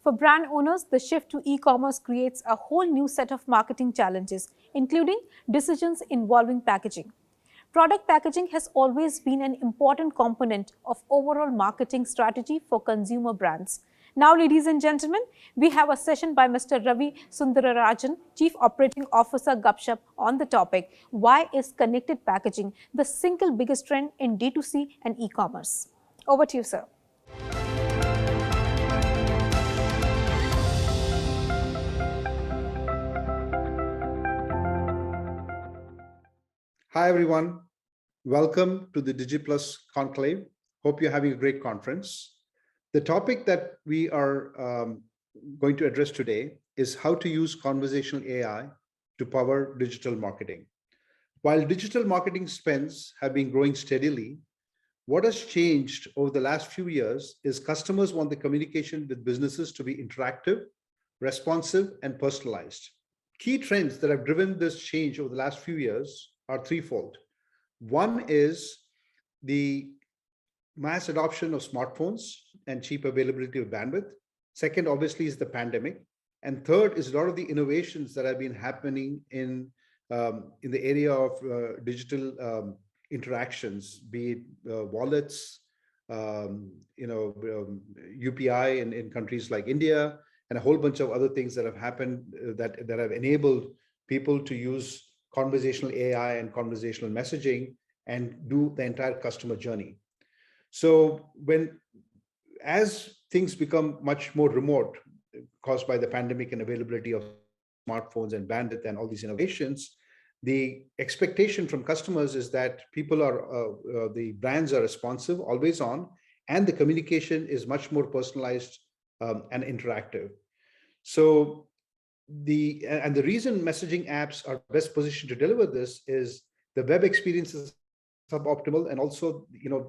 For brand owners, the shift to e-commerce creates a whole new set of marketing challenges, including decisions involving packaging. Product packaging has always been an important component of overall marketing strategy for consumer brands. Now, ladies and gentlemen, we have a session by Mr. Ravi Sundararajan, Chief Operating Officer Gupshup, on the topic, why is connected packaging the single biggest trend in D2C and e-commerce? Over to you, sir. Hi, everyone. Welcome to the DigiPlus Conclave. Hope you're having a great conference. The topic that we are going to address today is how to use conversational AI to power digital marketing. While digital marketing spends have been growing steadily, what has changed over the last few years is customers want the communication with businesses to be interactive, responsive, and personalized. Key trends that have driven this change over the last few years are threefold. One is the mass adoption of smartphones and cheap availability of bandwidth. Second, obviously, is the pandemic. And third is a lot of the innovations that have been happening in the area of digital interactions, be it wallets, UPI in countries like India, and a whole bunch of other things that have happened that have enabled people to use conversational AI and conversational messaging and do the entire customer journey. So as things become much more remote, caused by the pandemic and availability of smartphones and bandwidth and all these innovations, the expectation from customers is that the brands are responsive, always on, and the communication is much more personalized and interactive. So the reason messaging apps are best positioned to deliver this is the web experience is suboptimal, and also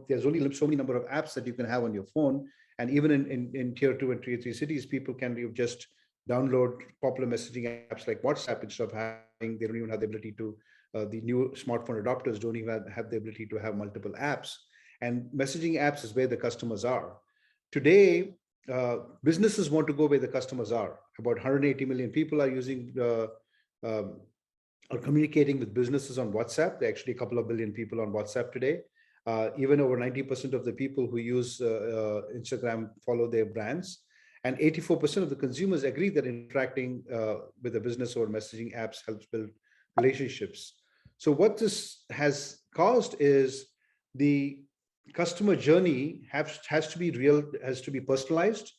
there's only so many number of apps that you can have on your phone, and even in tier 2 and tier 3 cities, people can just download popular messaging apps like WhatsApp instead of they don't even have the ability to the new smartphone adopters don't even have the ability to have multiple apps, and messaging apps is where the customers are today. Businesses want to go where the customers are. About 180 million people are using are communicating with businesses on WhatsApp. There are actually a couple of billion people on WhatsApp today. Even over 90% of the people who use Instagram follow their brands. And 84% of the consumers agree that interacting with a business or messaging apps helps build relationships. So what this has caused is the customer journey has to be real, has to be personalized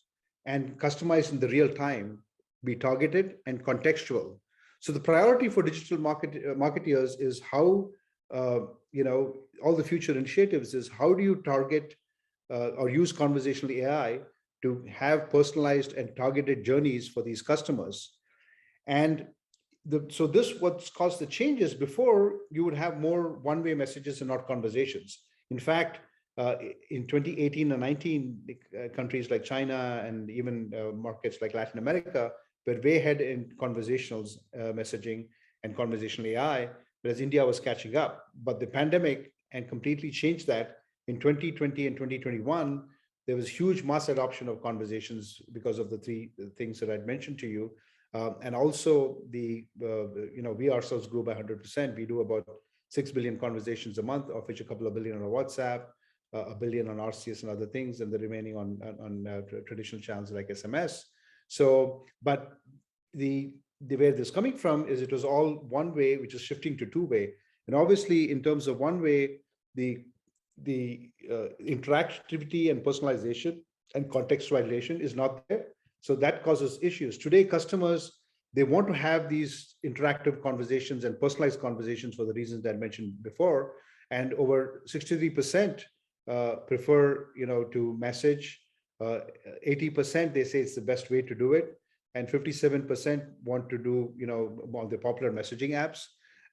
and customized in the real time, be targeted and contextual. So the priority for digital marketeers is how, all the future initiatives is how do you target or use conversational AI to have personalized and targeted journeys for these customers. And what's caused the changes. Before, you would have more one-way messages and not conversations. In fact, in 2018 and 19, countries like China and even markets like Latin America were way ahead in conversational messaging and conversational AI, whereas India was catching up. But the pandemic and completely changed that. In 2020 and 2021, there was huge mass adoption of conversations because of the three things that I'd mentioned to you. And also we ourselves grew by 100%. We do about 6 billion conversations a month, of which a couple of billion on WhatsApp, a billion on RCS and other things, and the remaining on traditional channels like SMS. So, but the where this coming from is it was all one way, which is shifting to two way. And obviously, in terms of one way, the interactivity and personalization and contextualization is not there. So that causes issues. Today, customers, they want to have these interactive conversations and personalized conversations for the reasons that I mentioned before. And over 63% prefer, to message. 80% they say it's the best way to do it, and 57% want to do, on the popular messaging apps.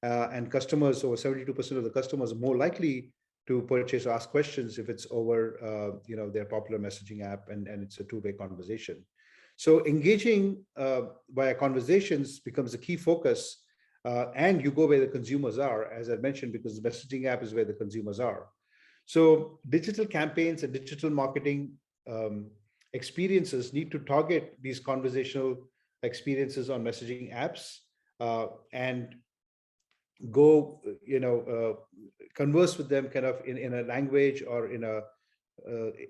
And customers, over 72% of the customers are more likely to purchase or ask questions if it's over, their popular messaging app, and it's a two-way conversation. So engaging via conversations becomes a key focus, and you go where the consumers are, as I mentioned, because the messaging app is where the consumers are. So digital campaigns and digital marketing experiences need to target these conversational experiences on messaging apps, and go, converse with them kind of in a language or in a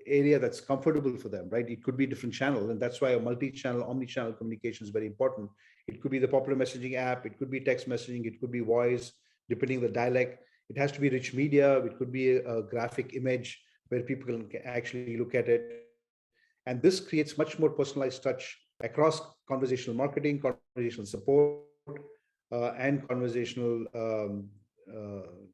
area that's comfortable for them, right? It could be different channel, and that's why a multi-channel, omni-channel communication is very important. It could be the popular messaging app, it could be text messaging, it could be voice, depending on the dialect. It has to be rich media, it could be a graphic image where people can actually look at it. And this creates much more personalized touch across conversational marketing, conversational support, and conversational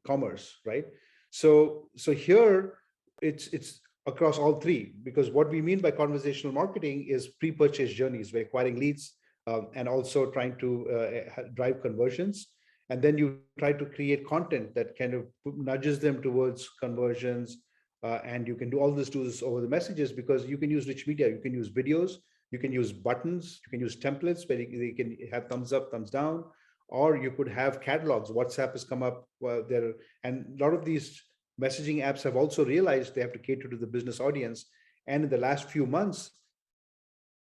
commerce, right? So here it's across all three, because what we mean by conversational marketing is pre-purchase journeys. We're acquiring leads, and also trying to drive conversions, and then you try to create content that kind of nudges them towards conversions. And you can do this over the messages, because you can use rich media, you can use videos, you can use buttons, you can use templates where you can have thumbs up, thumbs down, or you could have catalogs. WhatsApp has come up there, and a lot of these messaging apps have also realized they have to cater to the business audience. And in the last few months,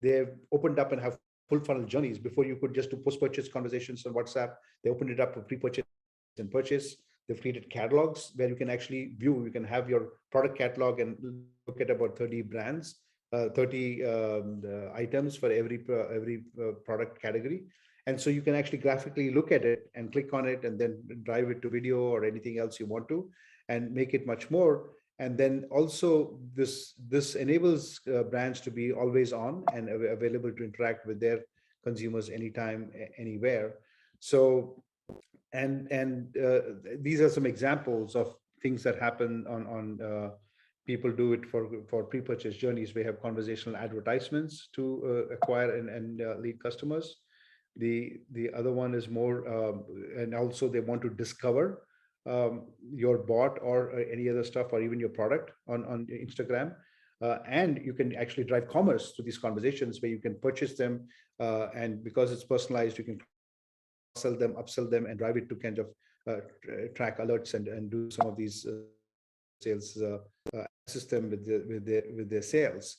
they've opened up and have full funnel journeys. Before, you could just do post-purchase conversations on WhatsApp. They opened it up for pre-purchase and purchase. They've created catalogs where you can actually view, you can have your product catalog and look at about 30 brands, 30 items for every product category. And so you can actually graphically look at it and click on it, and then drive it to video or anything else you want to, and make it much more. And then also this enables brands to be always on and available to interact with their consumers anytime, anywhere. So, and these are some examples of things that happen on people do it for pre-purchase journeys. We have conversational advertisements to acquire and lead customers. The other one is more, and also they want to discover your bot or any other stuff, or even your product on Instagram. And you can actually drive commerce to these conversations where you can purchase them, and because it's personalized, you can cross-sell them, upsell them, and drive it to kind of track alerts and do some of these sales, assist them with their sales.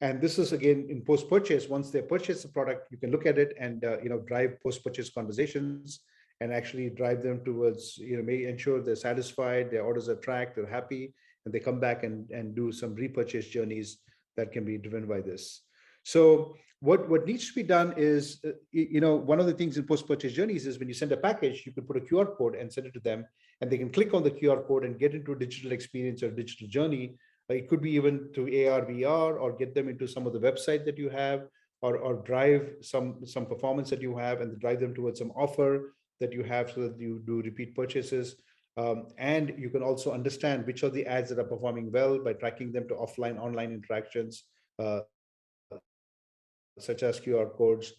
And this is again in post-purchase. Once they purchase the product, you can look at it and drive post-purchase conversations, and actually drive them towards, may ensure they're satisfied, their orders are tracked, they're happy, and they come back and do some repurchase journeys that can be driven by this. So what needs to be done is, one of the things in post-purchase journeys is when you send a package, you can put a QR code and send it to them, and they can click on the QR code and get into a digital experience or digital journey. It could be even through AR, VR, or get them into some of the website that you have, or drive some performance that you have, and drive them towards some offer that you have, so that you do repeat purchases. And you can also understand which of the ads that are performing well by tracking them to offline, online interactions, such as QR codes,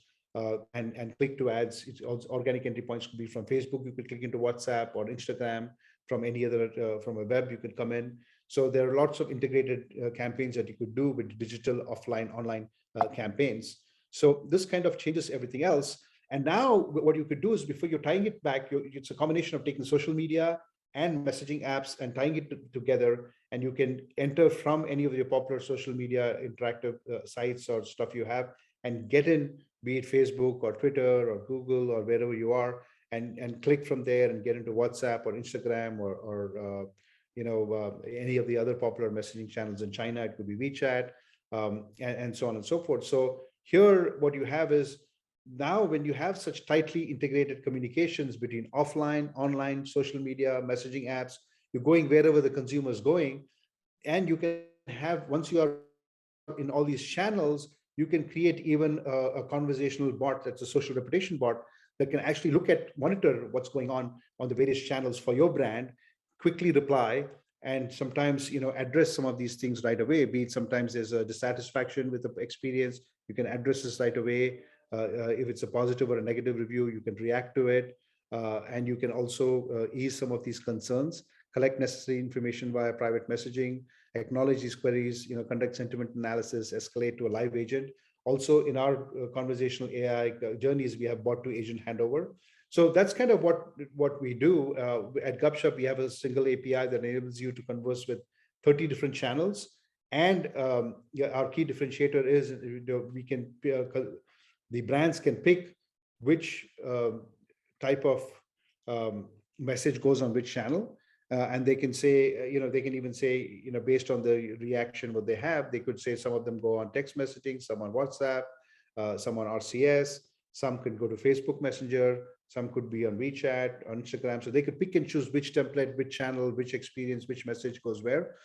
and click to ads. It's also organic entry points could be from Facebook. You could click into WhatsApp or Instagram, from any other, from a web, you could come in. So there are lots of integrated campaigns that you could do with digital, offline, online campaigns. So this kind of changes everything else. And now what you could do is, before you're tying it back, it's a combination of taking social media and messaging apps and tying it together. And you can enter from any of your popular social media interactive sites or stuff you have, and get in, be it Facebook or Twitter or Google or wherever you are, and click from there and get into WhatsApp or Instagram, or any of the other popular messaging channels in China. It could be WeChat, and so on and so forth. So here, what you have is, now when you have such tightly integrated communications between offline, online, social media, messaging apps, you're going wherever the consumer is going. And you can have, once you are in all these channels, you can create even a conversational bot that's a social reputation bot, that can actually look at, monitor what's going on the various channels for your brand, quickly reply, and sometimes address some of these things right away. Be it sometimes there's a dissatisfaction with the experience, you can address this right away. If it's a positive or a negative review, you can react to it, and you can also ease some of these concerns, collect necessary information via private messaging, acknowledge these queries, conduct sentiment analysis, escalate to a live agent. Also, in our conversational AI journeys, we have bot to agent handover. So that's kind of what we do. At Gupshup, we have a single API that enables you to converse with 30 different channels And yeah, our key differentiator is we can the brands can pick which type of message goes on which channel, and they can say, they can even say, based on the reaction what they have, they could say some of them go on text messaging, some on WhatsApp, some on RCS, some could go to Facebook Messenger, some could be on WeChat, on Instagram. So they could pick and choose which template, which channel, which experience, which message goes where.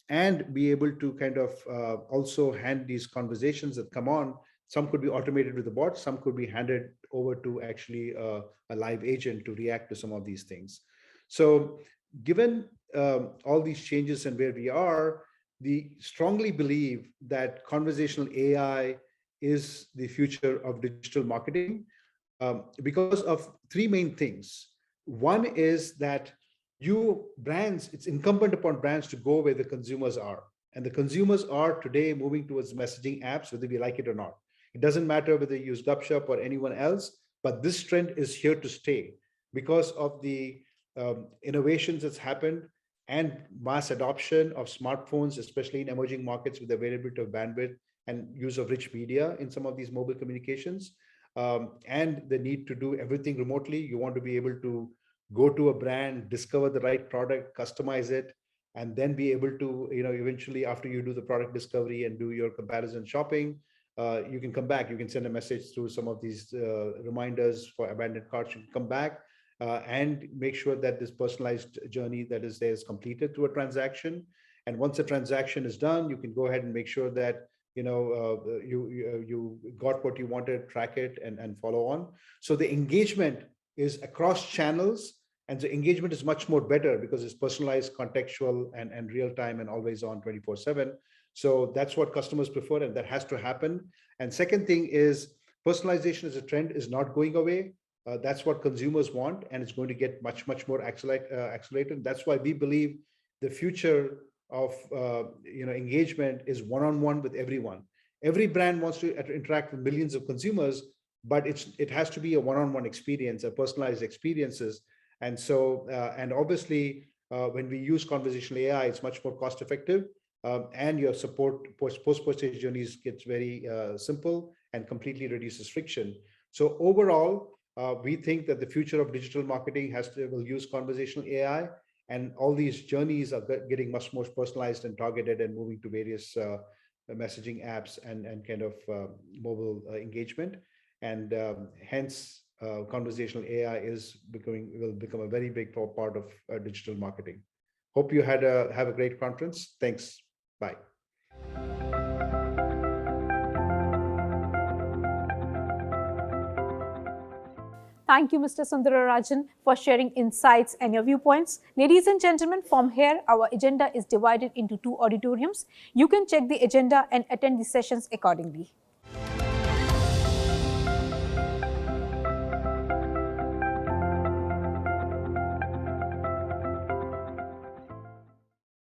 And be able to kind of also hand these conversations that come on. Some could be automated with the bot, some could be handed over to actually a live agent to react to some of these things. So given all these changes and where we are, we strongly believe that conversational AI is the future of digital marketing, because of three main things. One is that brands, it's incumbent upon brands to go where the consumers are. And the consumers are today moving towards messaging apps, whether we like it or not. It doesn't matter whether you use Gupshup or anyone else, but this trend is here to stay because of the innovations that's happened and mass adoption of smartphones, especially in emerging markets with availability of bandwidth and use of rich media in some of these mobile communications, and the need to do everything remotely. You want to be able to go to a brand, discover the right product, customize it, and then be able to, eventually after you do the product discovery and do your comparison shopping, you can come back. You can send a message through some of these reminders for abandoned carts. You can come back and make sure that this personalized journey that is there is completed through a transaction. And once a transaction is done, you can go ahead and make sure that you got what you wanted, track it, and follow on. So the engagement is across channels, and the engagement is much more better because it's personalized, contextual, and real time, and always on 24/7. So that's what customers prefer, and that has to happen. And second thing is, personalization as a trend is not going away. That's what consumers want, and it's going to get much more accelerated. That's why we believe the future of engagement is one-on-one with everyone. Every brand wants to interact with millions of consumers, but it has to be a one-on-one experience, a personalized experiences. And so and obviously when we use conversational AI, it's much more cost effective, and your support post-purchase journeys gets very simple and completely reduces friction. So overall, we think that the future of digital marketing will use conversational AI, and all these journeys are getting much more personalized and targeted and moving to various messaging apps and kind of mobile engagement. And hence, conversational AI will become a very big part of digital marketing. Hope you have a great conference. Thanks. Bye. Thank you, Mr. Sundararajan, for sharing insights and your viewpoints. Ladies and gentlemen, from here, our agenda is divided into 2 auditoriums. You can check the agenda and attend the sessions accordingly.